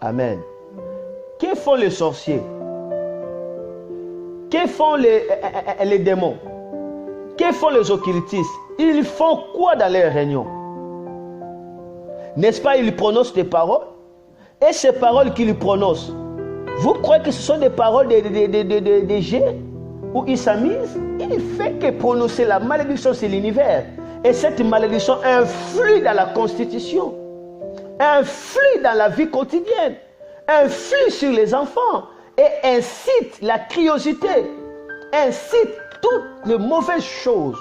Amen. Que font les sorciers? Que font les démons? Que font les occultistes? Ils font quoi dans leurs réunions? N'est-ce pas, ils prononcent des paroles? Et ces paroles qu'ils prononcent, vous croyez que ce sont des paroles des géants? Où ils s'amusent? Il ne fait que prononcer la malédiction sur l'univers. Et cette malédiction influe dans la constitution, influe dans la vie quotidienne, influe sur les enfants et incite la curiosité, incite toutes les mauvaises choses.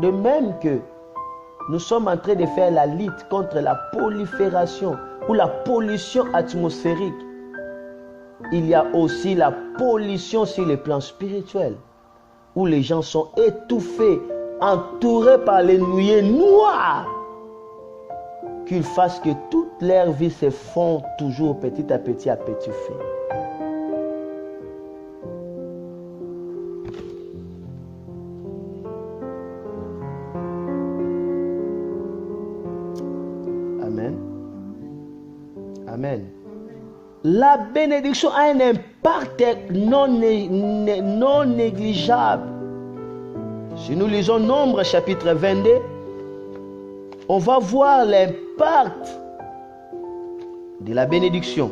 De même que nous sommes en train de faire la lutte contre la prolifération ou la pollution atmosphérique, il y a aussi la pollution sur le plan spirituel, où les gens sont étouffés, entourés par les nuées noires, qu'ils fassent que toute leur vie se fond toujours petit à petit à petit feu. Amen. Amen. La bénédiction a un impact non négligeable. Si nous lisons Nombre chapitre 22, on va voir l'impact de la bénédiction.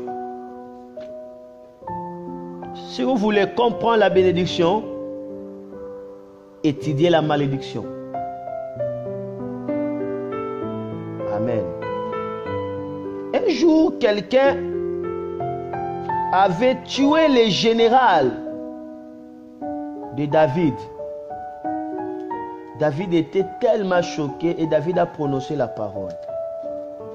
Si vous voulez comprendre la bénédiction, étudiez la malédiction. Amen. Un jour, quelqu'un avait tué le général de David. David était tellement choqué et David a prononcé la parole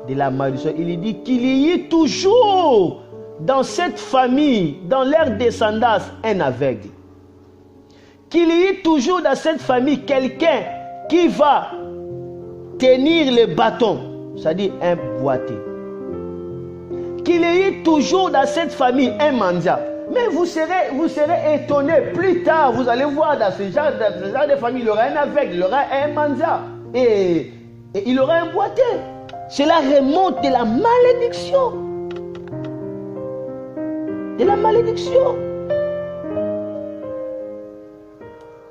de la malédiction. Il dit qu'il y ait toujours dans cette famille, dans leur descendance, un aveugle. Qu'il y ait toujours dans cette famille quelqu'un qui va tenir le bâton, c'est-à-dire un boiteux. Qu'il y ait toujours dans cette famille un mendiant. Mais vous serez étonné. Plus tard, vous allez voir dans ce genre de famille, il y aura un aveugle, il y aura un mendiant. Et il y aura un boiteux. Cela remonte de la malédiction. De la malédiction.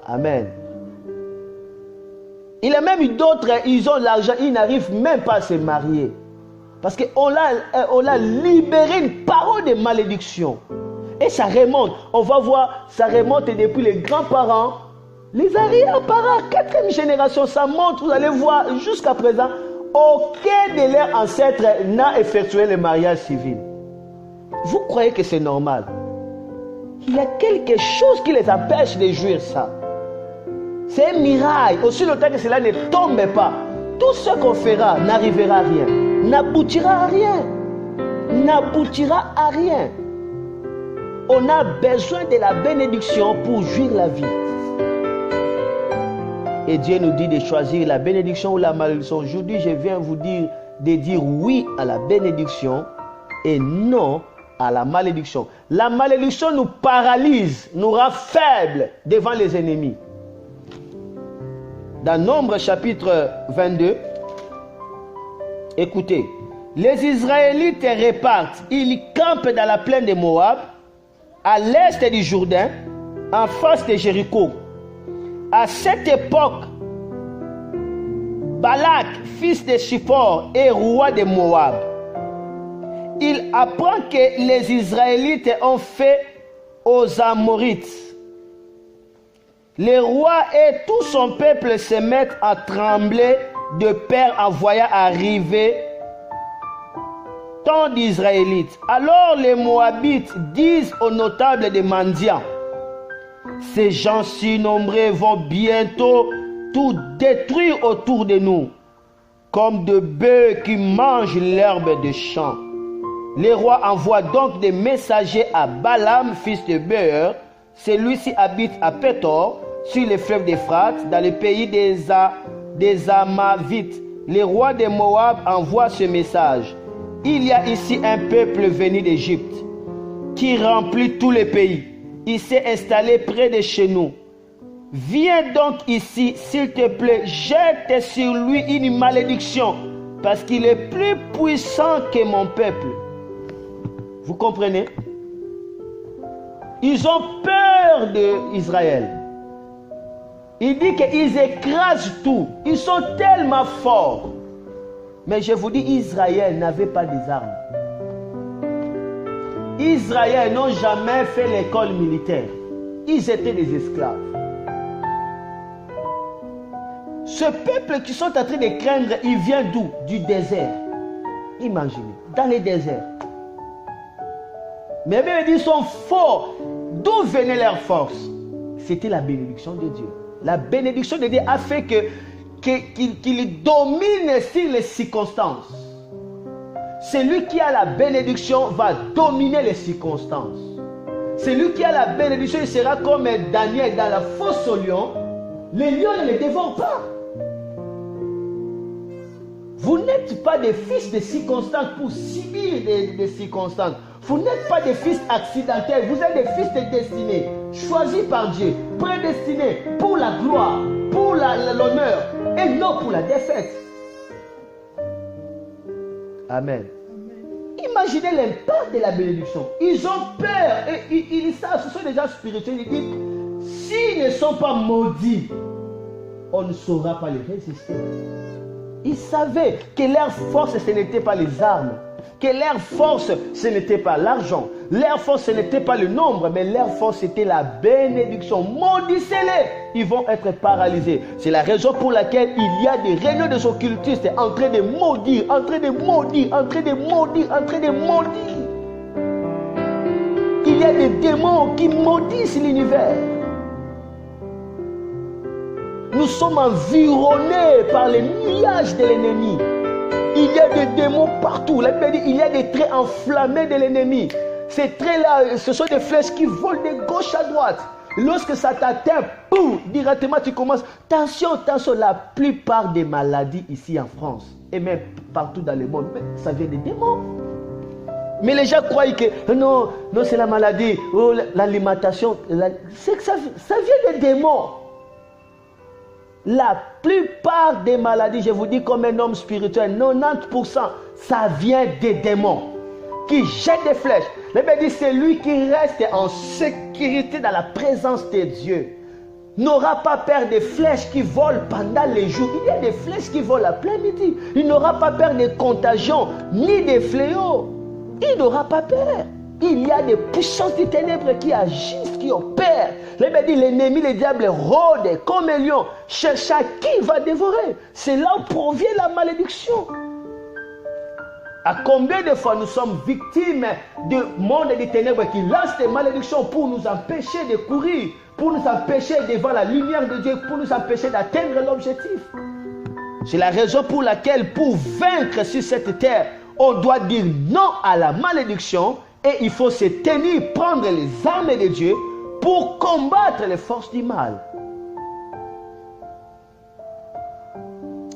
Amen. Il y a même eu d'autres, ils ont l'argent, ils n'arrivent même pas à se marier. Parce qu'on a libéré une parole de malédiction. Et ça remonte. On va voir, ça remonte depuis les grands-parents, les arrière-parents, 4e génération. Ça monte, vous allez voir, jusqu'à présent, aucun de leurs ancêtres n'a effectué le mariage civil. Vous croyez que c'est normal? Il y a quelque chose qui les empêche de jouir ça. C'est un miracle. Aussi longtemps que cela ne tombe pas, tout ce qu'on fera n'arrivera à rien. N'aboutira à rien. N'aboutira à rien. On a besoin de la bénédiction pour jouir la vie. Et Dieu nous dit de choisir la bénédiction ou la malédiction. Aujourd'hui, je viens vous dire de dire oui à la bénédiction et non à la malédiction. La malédiction nous paralyse, nous rend faibles devant les ennemis. Dans Nombre chapitre 22, écoutez, les Israélites repartent, ils campent dans la plaine de Moab, à l'est du Jourdain, en face de Jéricho. À cette époque, Balak, fils de Zippor, est roi de Moab. Il apprend que les Israélites ont fait aux Amorites. Le roi et tout son peuple se mettent à trembler de peur en voyant arriver tant d'Israélites. Alors les Moabites disent aux notables des mendiants: ces gens si nombreux vont bientôt tout détruire autour de nous, comme de bœufs qui mangent l'herbe des champs. Le roi envoie donc des messagers à Balaam, fils de Beor. Celui-ci habite à Pétor, sur les fleuves d'Euphrate, dans le pays des Amavites. Le roi de Moab envoie ce message: il y a ici un peuple venu d'Égypte qui remplit tout le pays. Il s'est installé près de chez nous. Viens donc ici, s'il te plaît, jette sur lui une malédiction parce qu'il est plus puissant que mon peuple. Vous comprenez? Ils ont peur d'Israël. Il dit qu'ils écrasent tout. Ils sont tellement forts. Mais je vous dis, Israël n'avait pas des armes. Israël n'ont jamais fait l'école militaire. Ils étaient des esclaves. Ce peuple qui sont en train de craindre, il vient d'où? Du désert. Imaginez, dans les déserts. Mais bien, ils sont forts. D'où venait leur force? C'était la bénédiction de Dieu. La bénédiction de Dieu a fait qu'il domine sur les circonstances. Celui qui a la bénédiction va dominer les circonstances. Celui qui a la bénédiction, il sera comme Daniel dans la fosse au lion. Les lions ne les dévorent pas. Vous n'êtes pas des fils de circonstances pour subir des circonstances. Vous n'êtes pas des fils accidentels. Vous êtes des fils de destinée, choisis par Dieu, prédestinés pour la gloire, pour l'honneur et non pour la défaite. Amen. Imaginez l'impact de la bénédiction. Ils ont peur et ils savent, ce sont des gens spirituels. Ils disent, s'ils ne sont pas maudits, on ne saura pas les résister. Ils savaient que leur force, ce n'était pas les armes. Que leur force, ce n'était pas l'argent. Leur force, ce n'était pas le nombre, mais leur force, c'était la bénédiction. Maudissez-les, ils vont être paralysés. C'est la raison pour laquelle il y a des réunions des occultistes en train de maudire, en train de maudire, en train de maudire, en train de maudire. Il y a des démons qui maudissent l'univers. Nous sommes environnés par les nuages de l'ennemi. Il y a des démons partout. La Bible dit, il y a des traits enflammés de l'ennemi. Ces traits-là, ce sont des flèches qui volent de gauche à droite. Lorsque ça t'atteint, boum, directement tu commences. Attention, la plupart des maladies ici en France, et même partout dans le monde, ça vient des démons. Mais les gens croient que non, c'est la maladie, l'alimentation. C'est que ça vient des démons. La plupart des maladies, je vous dis comme un homme spirituel, 90%, ça vient des démons qui jettent des flèches. La Bible dit, c'est lui qui reste en sécurité dans la présence de Dieu. N'aura pas peur des flèches qui volent pendant les jours. Il y a des flèches qui volent à plein midi. Il n'aura pas peur des contagions, ni des fléaux. Il n'aura pas peur. Il y a des puissances des ténèbres qui agissent, qui opèrent. La Bible dit, l'ennemi, le diable rôde comme un lion, cherche à qui va dévorer. C'est là où provient la malédiction. À combien de fois nous sommes victimes du monde des ténèbres qui lance des malédictions pour nous empêcher de courir, pour nous empêcher devant la lumière de Dieu, pour nous empêcher d'atteindre l'objectif. C'est la raison pour laquelle, pour vaincre sur cette terre, on doit dire non à la malédiction et il faut se tenir, prendre les armes de Dieu pour combattre les forces du mal.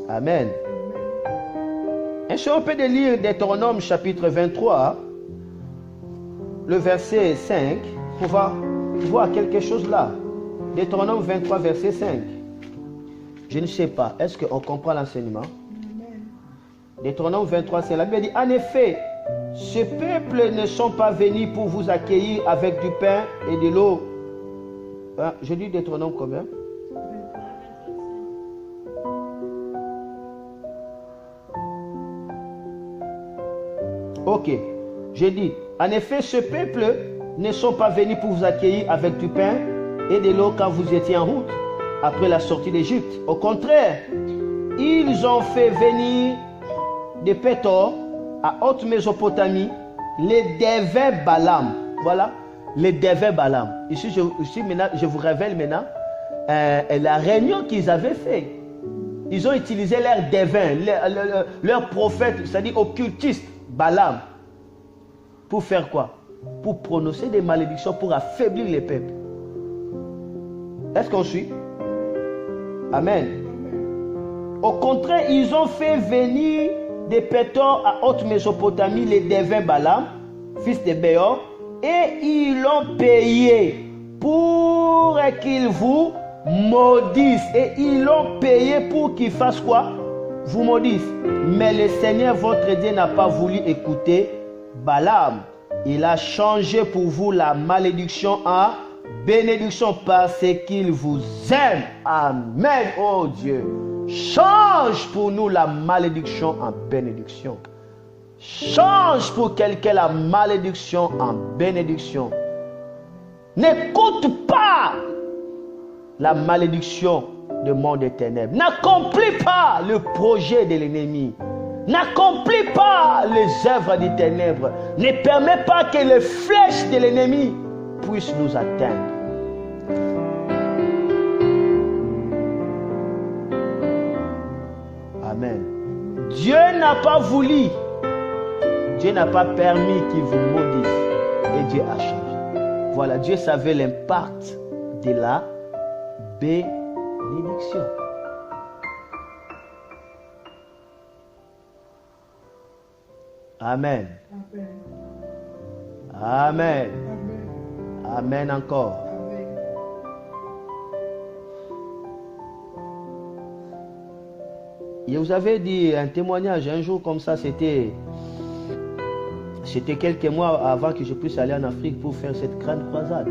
Amen. Est-ce qu'on peut lire Deutéronome chapitre 23, le verset 5, pour voir quelque chose là. Deutéronome 23, verset 5. Je ne sais pas, est-ce qu'on comprend l'enseignement? Deutéronome 23, c'est la Bible dit, en effet, ce peuple ne sont pas venus pour vous accueillir avec du pain et de l'eau. Hein, je dis Deutéronome combien? Ok, j'ai dit, en effet, ce peuple ne sont pas venus pour vous accueillir avec du pain et de l'eau quand vous étiez en route, après la sortie d'Égypte. Au contraire, ils ont fait venir de Pétor à haute Mésopotamie les devins Balaam. Voilà, les devins Balaam. Ici, maintenant, je vous révèle maintenant la réunion qu'ils avaient fait. Ils ont utilisé leurs devins, leurs prophètes, c'est-à-dire occultistes, Balaam. Pour faire quoi? Pour prononcer des malédictions, pour affaiblir les peuples. Est-ce qu'on suit? Amen. Au contraire, ils ont fait venir de Pétor à haute Mésopotamie les devins Balaam, fils de Béor, et ils l'ont payé pour qu'ils vous maudissent. Et ils l'ont payé pour qu'ils fassent quoi? vous maudissent. Mais le Seigneur votre Dieu n'a pas voulu écouter Balaam. Il a changé pour vous la malédiction en bénédiction parce qu'il vous aime. Amen. Oh Dieu, change pour nous la malédiction en bénédiction. Change pour quelqu'un la malédiction en bénédiction. N'écoute pas la malédiction du monde des ténèbres. N'accomplis pas le projet de l'ennemi. N'accomplis pas les œuvres des ténèbres. Ne permets pas que les flèches de l'ennemi puissent nous atteindre. Amen. Dieu n'a pas voulu. Dieu n'a pas permis qu'il vous maudisse. Et Dieu a changé. Voilà, Dieu savait l'impact de la bénédiction. Amen. Amen. Amen encore. Et vous avez dit un témoignage un jour comme ça, c'était quelques mois avant que je puisse aller en Afrique pour faire cette grande croisade.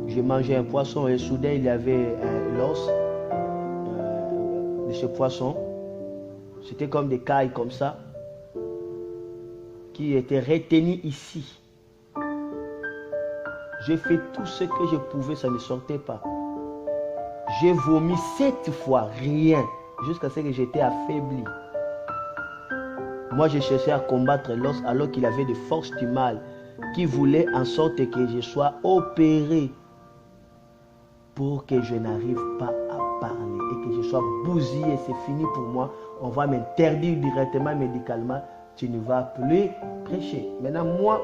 J'ai mangé un poisson et soudain il y avait l'os de ce poisson. C'était comme des cailles comme ça qui étaient retenues ici. J'ai fait tout ce que je pouvais, ça ne sortait pas. J'ai vomi 7 fois, rien, jusqu'à ce que j'étais affaibli. Moi, je cherchais à combattre l'os alors qu'il avait des forces du mal qui voulaient en sorte que je sois opéré pour que je n'arrive pas à parler et que je sois bousillé. C'est fini pour moi. On va m'interdire directement médicalement. Tu ne vas plus prêcher. Maintenant, moi,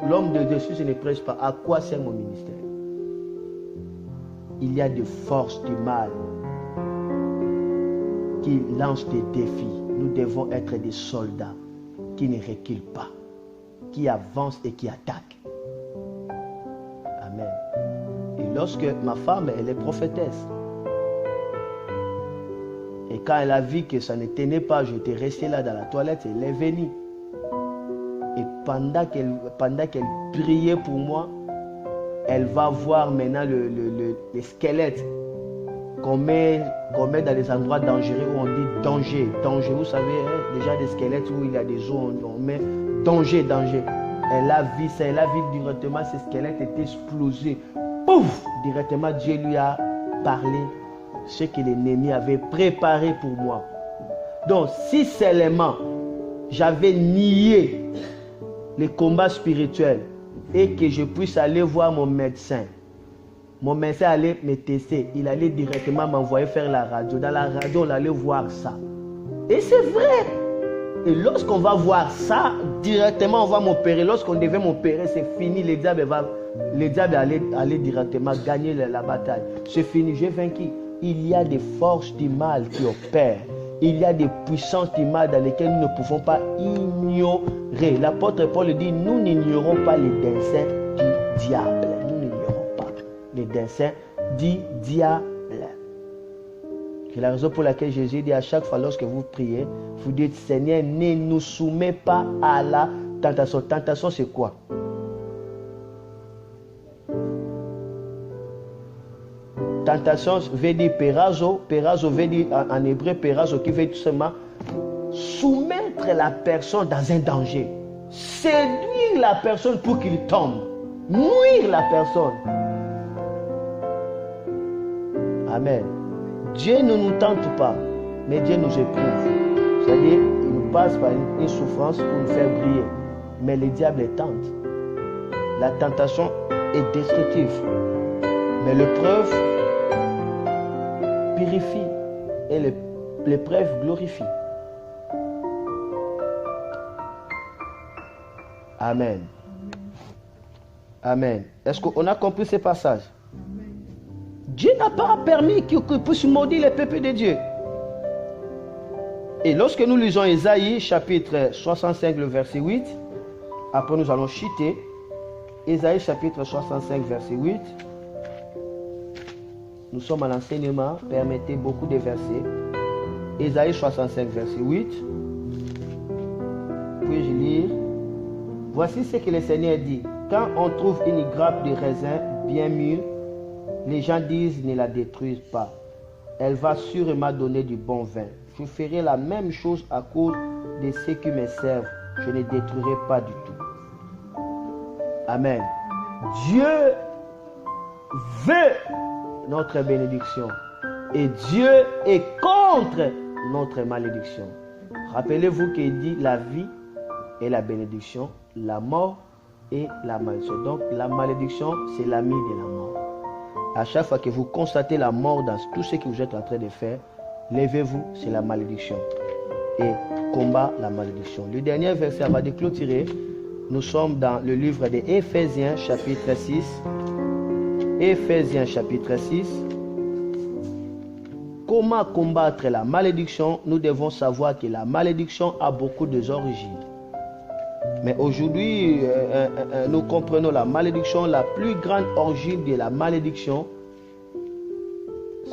l'homme de Dieu, je ne prêche pas. À quoi sert mon ministère? Il y a des forces du mal qui lancent des défis. Nous devons être des soldats qui ne reculent pas, qui avancent et qui attaquent. Amen. Et lorsque ma femme, elle est prophétesse, et quand elle a vu que ça ne tenait pas, j'étais resté là dans la toilette, elle est venue. Et pendant qu'elle priait pour moi, elle va voir maintenant les squelettes qu'on met dans les endroits dangereux où on dit danger. Danger, vous savez, hein, déjà des squelettes où il y a des os, on met danger, danger. Elle a vu ça, elle a vu directement ces squelettes étaient explosés. Pouf! Directement, Dieu lui a parlé ce que l'ennemi avait préparé pour moi. Donc, si seulement j'avais nié les combats spirituels et que je puisse aller voir mon médecin allait me tester. Il allait directement m'envoyer faire la radio. Dans la radio, on allait voir ça. Et c'est vrai. Et lorsqu'on va voir ça, directement, on va m'opérer. Lorsqu'on devait m'opérer, c'est fini. Le diable allait directement gagner la bataille. C'est fini, j'ai vaincu. Il y a des forces du mal qui opèrent. Il y a des puissances du mal dans lesquelles nous ne pouvons pas ignorer. L'apôtre Paul dit, nous n'ignorons pas les desseins du diable. Nous n'ignorons pas les desseins du diable. C'est la raison pour laquelle Jésus dit à chaque fois lorsque vous priez, vous dites, Seigneur, ne nous soumets pas à la tentation. Tentation, c'est quoi? Tentation veut dire pérazo. Pérazo veut dire en hébreu, pérazo qui veut tout simplement soumettre la personne dans un danger. Séduire la personne pour qu'il tombe. Nuire la personne. Amen. Dieu ne nous tente pas, mais Dieu nous éprouve. C'est-à-dire, il nous passe par une souffrance pour nous faire briller. Mais le diable est tente. La tentation est destructive. Mais l'épreuve purifie et l'épreuve glorifie. Amen. Amen. Est-ce qu'on a compris ces passages? Dieu n'a pas permis qu'il puisse maudire les peuples de Dieu. Et lorsque nous lisons Ésaïe, chapitre 65, le verset 8, après nous allons chuter. Ésaïe, chapitre 65, verset 8. Nous sommes à l'enseignement, permettez beaucoup de versets. Ésaïe 65, verset 8. Puis-je lire? Voici ce que le Seigneur dit. Quand on trouve une grappe de raisin bien mûre, les gens disent ne la détruisent pas. Elle va sûrement donner du bon vin. Je ferai la même chose à cause de ceux qui me servent. Je ne détruirai pas du tout. Amen. Dieu veut notre bénédiction. Et Dieu est contre notre malédiction. Rappelez-vous qu'il dit la vie et la bénédiction, la mort et la malédiction. Donc la malédiction, c'est l'ami de la mort. À chaque fois que vous constatez la mort dans tout ce que vous êtes en train de faire, levez-vous, c'est la malédiction. Et combat la malédiction. Le dernier verset avant de clôturer, nous sommes dans le livre des Éphésiens chapitre 6. Éphésiens chapitre 6. Comment combattre la malédiction? Nous devons savoir que la malédiction a beaucoup d'origines. Mais aujourd'hui, nous comprenons la malédiction. La plus grande origine de la malédiction,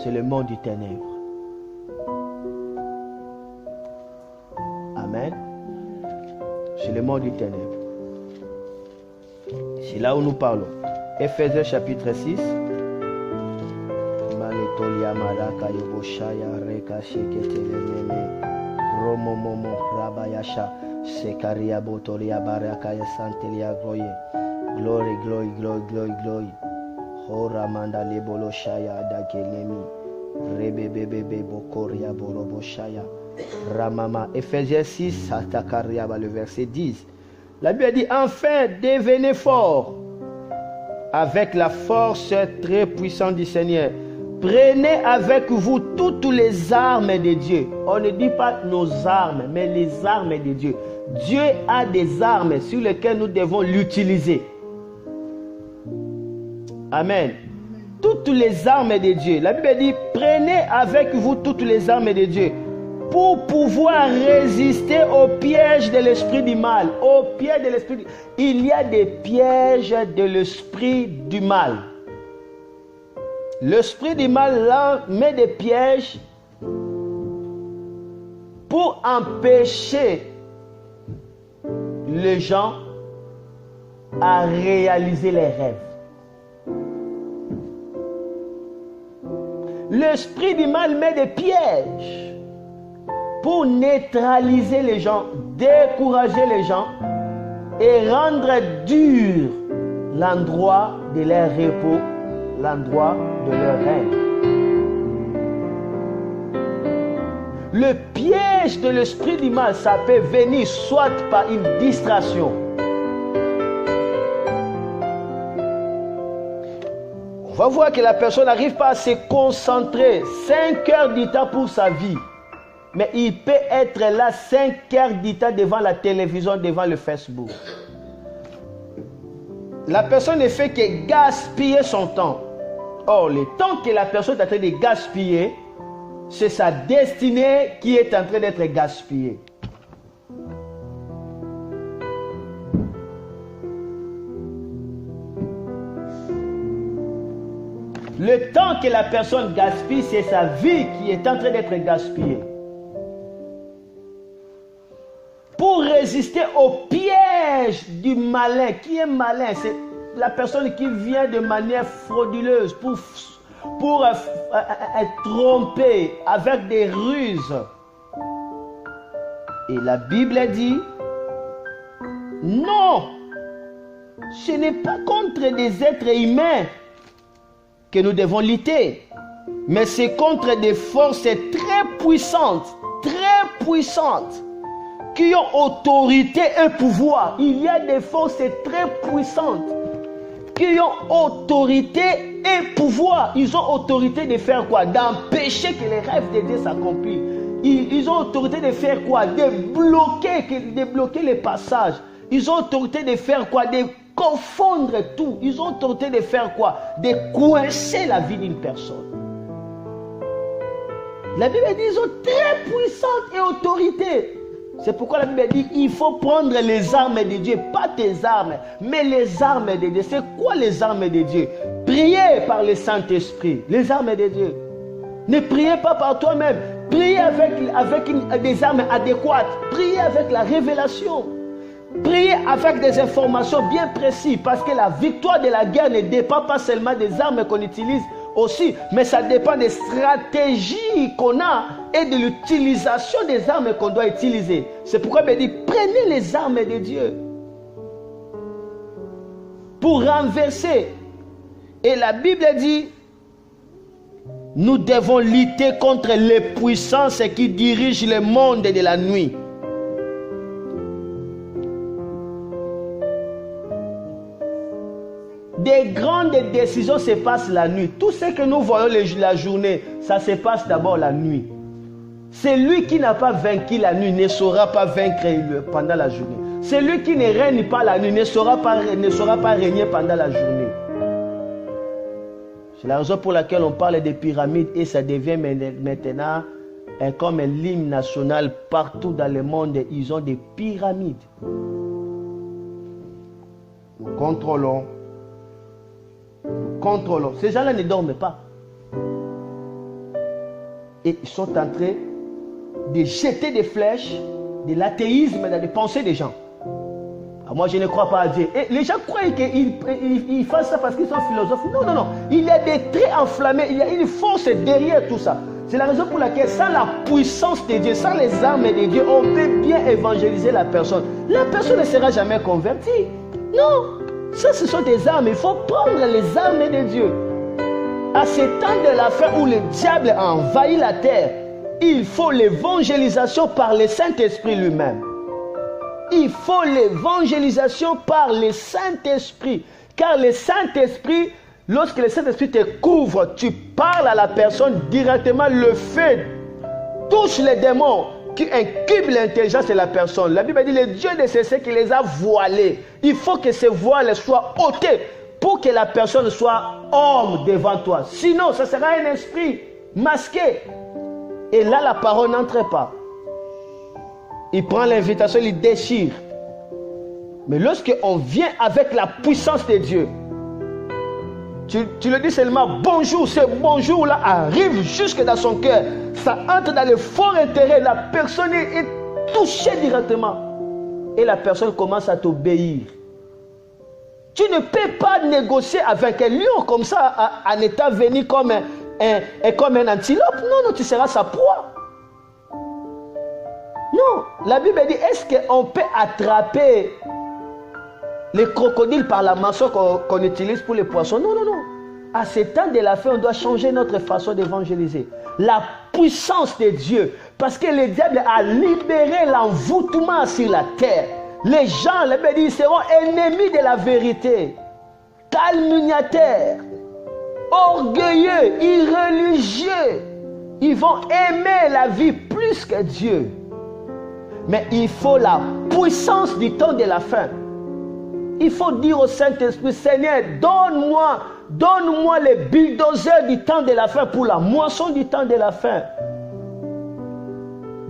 c'est le monde du ténèbre. Amen. C'est le monde du ténèbre. C'est là où nous parlons. Éphésiens chapitre 6. Maletolia Maraka Yoboshaya Reka Sheketelememe Romomomo Rabayasha Sekaria Botolia Barakaya Santelia Gloye. Glory, glory, glory, glory, glory. Horamanda Leboloshaya Dakelemi Rebebebebe Bokoria Boroboshaya Ramama. Éphésiens 6, Atakariaba, le verset 10. La Bible dit, enfin devenez forts avec la force très puissante du Seigneur. Prenez avec vous toutes les armes de Dieu. On ne dit pas nos armes, mais les armes de Dieu. Dieu a des armes sur lesquelles nous devons l'utiliser. Amen. Toutes les armes de Dieu. La Bible dit, prenez avec vous toutes les armes de Dieu pour pouvoir résister aux pièges de l'esprit du mal. Aux pièges de l'esprit du... Il y a des pièges de l'esprit du mal. L'esprit du mal là, met des pièges pour empêcher les gens à réaliser les rêves. L'esprit du mal met des pièges pour neutraliser les gens, décourager les gens et rendre dur l'endroit de leur repos, l'endroit de leur rêve. Le piège de l'esprit du mal, ça peut venir soit par une distraction. On va voir que la personne n'arrive pas à se concentrer 5 heures du temps pour sa vie. Mais il peut être là 5 heures du temps devant la télévision, devant le Facebook. La personne ne fait que gaspiller son temps. Or, le temps que la personne est en train de gaspiller, c'est sa destinée qui est en train d'être gaspillée. Le temps que la personne gaspille, c'est sa vie qui est en train d'être gaspillée. Pour résister au piège du malin. Qui est malin? C'est la personne qui vient de manière frauduleuse pour tromper avec des ruses. Et la Bible dit, non, ce n'est pas contre des êtres humains que nous devons lutter, mais c'est contre des forces très puissantes, qui ont autorité et pouvoir. Il y a des forces très puissantes qui ont autorité et pouvoir. Ils ont autorité de faire quoi? D'empêcher que les rêves de Dieu s'accomplissent. Ils ont autorité de faire quoi? De bloquer les passages. Ils ont autorité de faire quoi? De confondre tout. Ils ont autorité de faire quoi? De coincer la vie d'une personne. La Bible dit qu'ils sont très puissantes et autorité. C'est pourquoi la Bible dit il faut prendre les armes de Dieu, pas tes armes, mais les armes de Dieu. C'est quoi les armes de Dieu? Priez par le Saint-Esprit, les armes de Dieu. Ne priez pas par toi-même, Priez avec des armes adéquates. Priez avec la révélation. Priez avec des informations bien précises. Parce que la victoire de la guerre ne dépend pas seulement des armes qu'on utilise aussi, mais ça dépend des stratégies qu'on a et de l'utilisation des armes qu'on doit utiliser. C'est pourquoi il dit, prenez les armes de Dieu pour renverser. Et la Bible dit, nous devons lutter contre les puissances qui dirigent le monde de la nuit. Des grandes décisions se passent la nuit. Tout ce que nous voyons la journée, ça se passe d'abord la nuit. Celui qui n'a pas vaincu la nuit ne saura pas vaincre pendant la journée. Celui qui ne règne pas la nuit ne saura pas régner pendant la journée. C'est la raison pour laquelle on parle des pyramides et ça devient maintenant comme un hymne national partout dans le monde. Ils ont des pyramides. Nous contrôlons. Ces gens-là ne dorment pas. Et ils sont en train de jeter des flèches de l'athéisme dans les pensées des gens. Moi, je ne crois pas à Dieu. Et les gens croient qu'ils font ça parce qu'ils sont philosophes. Non, non, non. Il y a des traits enflammés. Il y a une force derrière tout ça. C'est la raison pour laquelle, sans la puissance de Dieu, sans les armes de Dieu, on peut bien évangéliser la personne. La personne ne sera jamais convertie. Non. Ça, ce sont des armes. Il faut prendre les armes de Dieu. À ce temps de la fin où le diable a envahi la terre, il faut l'évangélisation par le Saint-Esprit lui-même. Il faut l'évangélisation par le Saint-Esprit. Car le Saint-Esprit, lorsque le Saint-Esprit te couvre, tu parles à la personne directement. Le feu touche les démons qui incubent l'intelligence de la personne. La Bible dit, le Dieu de ceux qui les a voilés. Il faut que ces voiles soient ôtées pour que la personne soit homme devant toi. Sinon, ça sera un esprit masqué. Et là, la parole n'entre pas. Il prend l'invitation, il déchire. Mais lorsqu'on vient avec la puissance de Dieu, tu le dis seulement bonjour, ce bonjour là arrive jusque dans son cœur. Ça entre dans le fort intérêt, la personne est touchée directement. Et la personne commence à t'obéir. Tu ne peux pas négocier avec un lion comme ça, en état venu comme un antilope. Non, non, tu seras sa proie. Non, la Bible dit, est-ce qu'on peut attraper les crocodiles par la maçon qu'on utilise pour les poissons? Non, non, non. À ce temps de la fin, on doit changer notre façon d'évangéliser. La puissance de Dieu, parce que le diable a libéré l'envoûtement sur la terre. Les gens, la Bible dit, seront ennemis de la vérité, calomniateurs, orgueilleux, irréligieux. Ils vont aimer la vie plus que Dieu. Mais il faut la puissance du temps de la fin. Il faut dire au Saint-Esprit, Seigneur, donne-moi les bulldozers du temps de la fin pour la moisson du temps de la fin.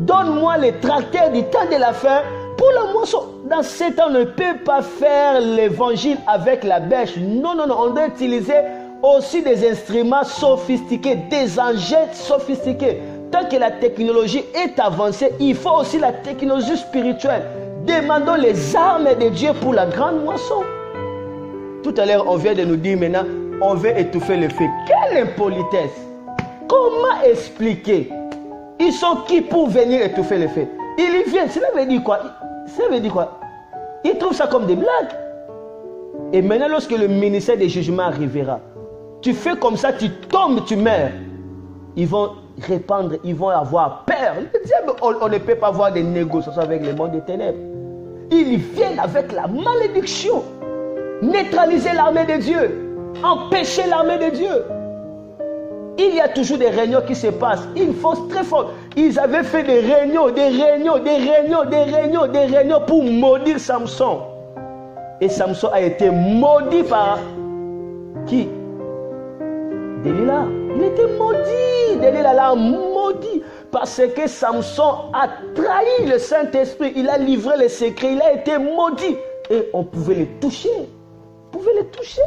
Donne-moi les tracteurs du temps de la fin pour la moisson. Dans ce temps, on ne peut pas faire l'évangile avec la bêche. Non, non, non. On doit utiliser aussi des instruments sophistiqués, des engins sophistiqués. Tant que la technologie est avancée, il faut aussi la technologie spirituelle. Demandons les armes de Dieu pour la grande moisson. Tout à l'heure, on vient de nous dire maintenant, on veut étouffer le feu. Quelle impolitesse! Comment expliquer? Ils sont qui pour venir étouffer le feu? Ils y viennent. Cela veut dire quoi? Ça veut dire quoi? Ils trouvent ça comme des blagues. Et maintenant, lorsque le ministère des jugements arrivera, tu fais comme ça, tu tombes, tu meurs. Ils vont répandre, ils vont avoir peur. Le diable, on ne peut pas avoir des négociations avec le monde des ténèbres. Ils viennent avec la malédiction. Neutraliser l'armée de Dieu. Empêcher l'armée de Dieu. Il y a toujours des réunions qui se passent. Une force très forte. Ils avaient fait des réunions pour maudire Samson. Et Samson a été maudit par qui? Delilah. Il était maudit. Delilah l'a maudit. Parce que Samson a trahi le Saint-Esprit. Il a livré les secrets. Il a été maudit. Et on pouvait les toucher. On pouvait les toucher.